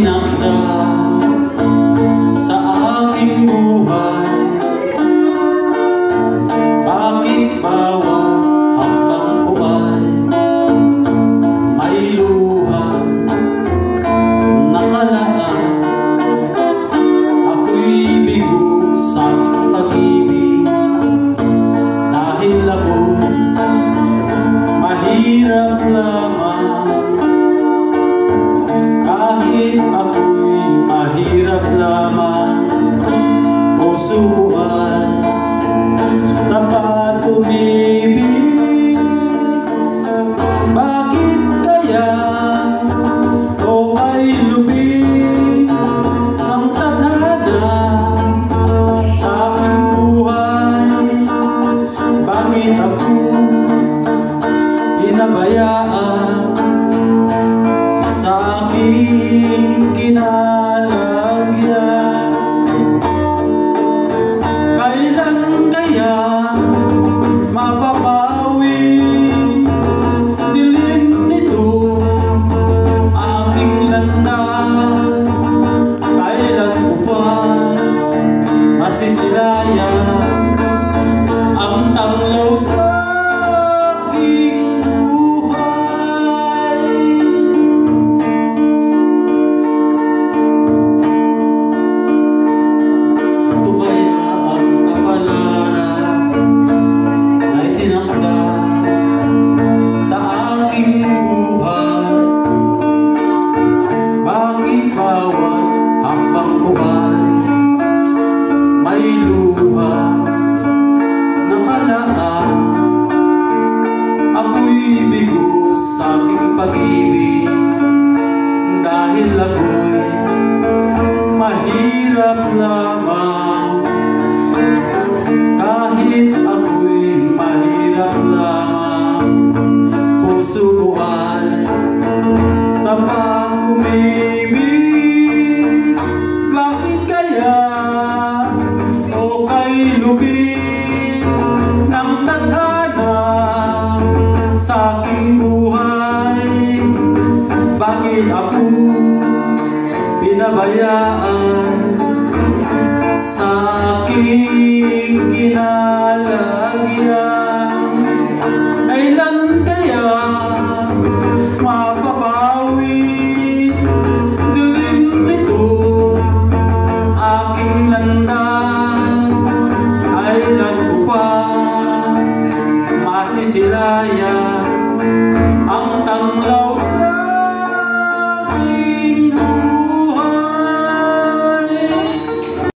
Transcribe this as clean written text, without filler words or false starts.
itinakda sa aking buhay. Bakit bawat hakbang ko ay may luha nakalaan? Ako'y bigo sa aking pag-ibig dahil ako'y mahirap lamang. Kahit ako'y mahirap lamang, puso ko ay tapat umibig. Bakit kaya o ay lubig ng tadhana sa aking buhay? Bakit ako pinabayaan sa aking kinalagyan? Kailan kaya mapapawi dilim nito aking landas? Kailan ko pa masisilayan ang tanglaw sa aking buhay? Ito kaya ang kapalaran na itinakda sa aking buhay? Bakit bawat hakbang ko ay may luha nakalaan? Ako'y bigo sa aking pag-ibig dahil ako'y mahirap lamang. Kahit ako'y mahirap lamang, puso ko ay tapat umibig. Bakit kaya o kay lubig ng tadhana sa aking buhay? Bakit ako pinabayaan sa aking kinalagyan? Kailan kaya mapapawi dilim nito aking landas? Kailan ko pa masisilayan